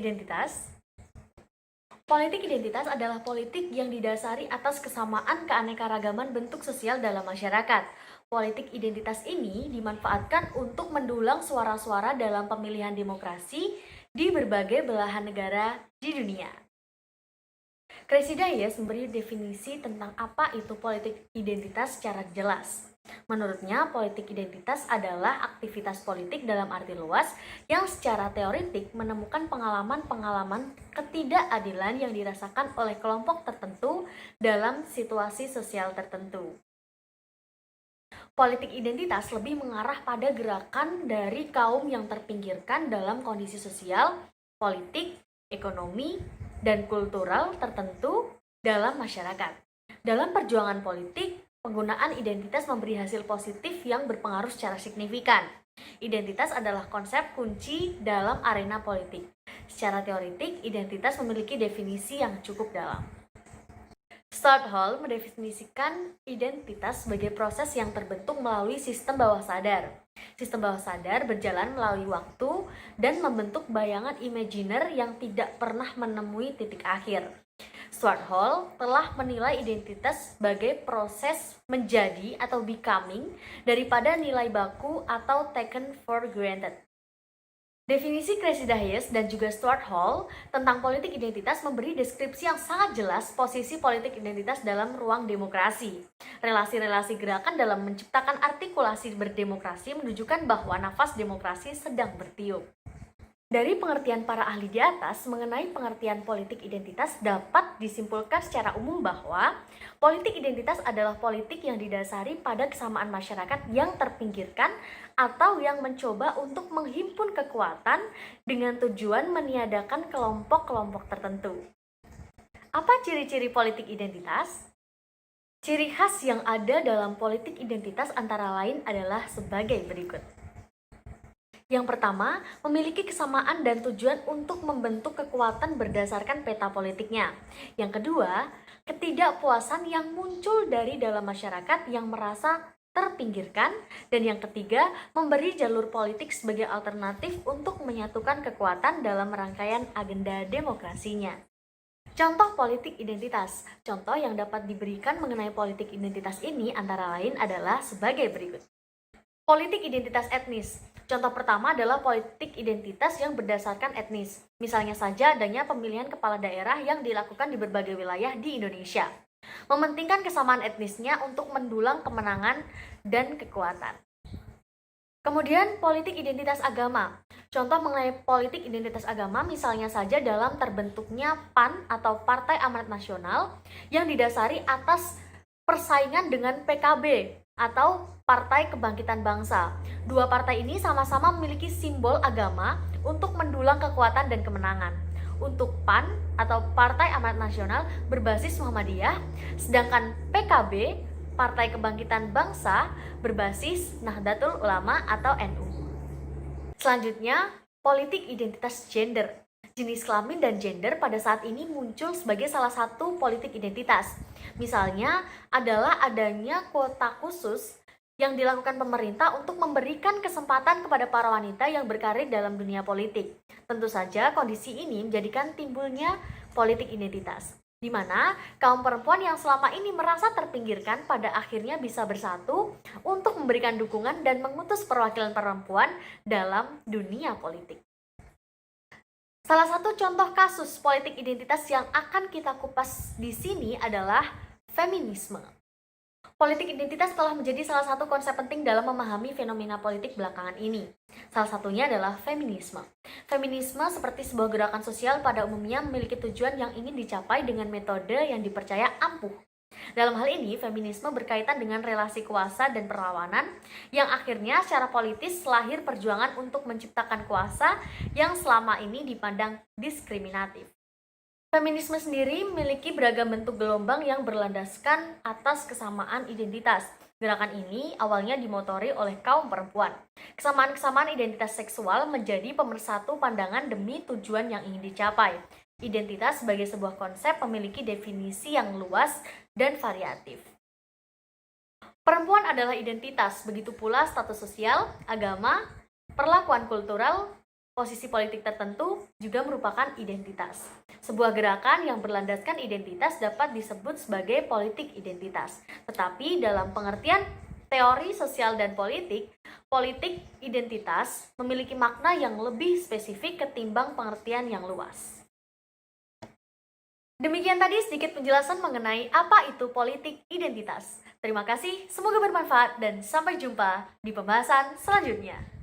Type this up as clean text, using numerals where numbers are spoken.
identitas? Politik identitas adalah politik yang didasari atas kesamaan keanekaragaman bentuk sosial dalam masyarakat. Politik identitas ini dimanfaatkan untuk mendulang suara-suara dalam pemilihan demokrasi di berbagai belahan negara di dunia. Cressida Hayes memberi definisi tentang apa itu politik identitas secara jelas. Menurutnya, politik identitas adalah aktivitas politik dalam arti luas yang secara teoretik menemukan pengalaman-pengalaman ketidakadilan yang dirasakan oleh kelompok tertentu dalam situasi sosial tertentu. Politik identitas lebih mengarah pada gerakan dari kaum yang terpinggirkan dalam kondisi sosial, politik, ekonomi, dan kultural tertentu dalam masyarakat. Dalam perjuangan politik, penggunaan identitas memberi hasil positif yang berpengaruh secara signifikan. Identitas adalah konsep kunci dalam arena politik. Secara teoretik, identitas memiliki definisi yang cukup dalam. Stuart Hall mendefinisikan identitas sebagai proses yang terbentuk melalui sistem bawah sadar. Sistem bawah sadar berjalan melalui waktu dan membentuk bayangan imajiner yang tidak pernah menemui titik akhir. Stuart Hall telah menilai identitas sebagai proses menjadi atau becoming daripada nilai baku atau taken for granted. Definisi Cressida Hayes dan juga Stuart Hall tentang politik identitas memberi deskripsi yang sangat jelas posisi politik identitas dalam ruang demokrasi. Relasi-relasi gerakan dalam menciptakan artikulasi berdemokrasi menunjukkan bahwa nafas demokrasi sedang bertiup. Dari pengertian para ahli di atas mengenai pengertian politik identitas dapat disimpulkan secara umum bahwa politik identitas adalah politik yang didasari pada kesamaan masyarakat yang terpinggirkan atau yang mencoba untuk menghimpun kekuatan dengan tujuan meniadakan kelompok-kelompok tertentu. Apa ciri-ciri politik identitas? Ciri khas yang ada dalam politik identitas antara lain adalah sebagai berikut. Yang pertama, memiliki kesamaan dan tujuan untuk membentuk kekuatan berdasarkan peta politiknya. Yang kedua, ketidakpuasan yang muncul dari dalam masyarakat yang merasa terpinggirkan. Dan yang ketiga, memberi jalur politik sebagai alternatif untuk menyatukan kekuatan dalam rangkaian agenda demokrasinya. Contoh politik identitas. Contoh yang dapat diberikan mengenai politik identitas ini antara lain adalah sebagai berikut. Politik identitas etnis. Contoh pertama adalah politik identitas yang berdasarkan etnis. Misalnya saja adanya pemilihan kepala daerah yang dilakukan di berbagai wilayah di Indonesia. Mementingkan kesamaan etnisnya untuk mendulang kemenangan dan kekuatan. Kemudian politik identitas agama. Contoh mengenai politik identitas agama misalnya saja dalam terbentuknya PAN atau Partai Amanat Nasional yang didasari atas persaingan dengan PKB atau Partai Kebangkitan Bangsa. Dua partai ini sama-sama memiliki simbol agama untuk mendulang kekuatan dan kemenangan. Untuk PAN atau Partai Amanat Nasional berbasis Muhammadiyah, sedangkan PKB, Partai Kebangkitan Bangsa, berbasis Nahdlatul Ulama atau NU. Selanjutnya, politik identitas gender. Jenis kelamin dan gender pada saat ini muncul sebagai salah satu politik identitas. Misalnya adalah adanya kuota khusus yang dilakukan pemerintah untuk memberikan kesempatan kepada para wanita yang berkarir dalam dunia politik. Tentu saja kondisi ini menjadikan timbulnya politik identitas, di mana kaum perempuan yang selama ini merasa terpinggirkan pada akhirnya bisa bersatu untuk memberikan dukungan dan mengutus perwakilan perempuan dalam dunia politik. Salah satu contoh kasus politik identitas yang akan kita kupas di sini adalah feminisme. Politik identitas telah menjadi salah satu konsep penting dalam memahami fenomena politik belakangan ini. Salah satunya adalah feminisme. Feminisme seperti sebuah gerakan sosial pada umumnya memiliki tujuan yang ingin dicapai dengan metode yang dipercaya ampuh. Dalam hal ini, feminisme berkaitan dengan relasi kuasa dan perlawanan yang akhirnya secara politis lahir perjuangan untuk menciptakan kuasa yang selama ini dipandang diskriminatif. Feminisme sendiri memiliki beragam bentuk gelombang yang berlandaskan atas kesamaan identitas. Gerakan ini awalnya dimotori oleh kaum perempuan. Kesamaan-kesamaan identitas seksual menjadi pemersatu pandangan demi tujuan yang ingin dicapai. Identitas sebagai sebuah konsep memiliki definisi yang luas dan variatif. Perempuan adalah identitas, begitu pula status sosial, agama, perlakuan kultural, posisi politik tertentu juga merupakan identitas. Sebuah gerakan yang berlandaskan identitas dapat disebut sebagai politik identitas. Tetapi dalam pengertian teori sosial dan politik, politik identitas memiliki makna yang lebih spesifik ketimbang pengertian yang luas. Demikian tadi sedikit penjelasan mengenai apa itu politik identitas. Terima kasih, semoga bermanfaat dan sampai jumpa di pembahasan selanjutnya.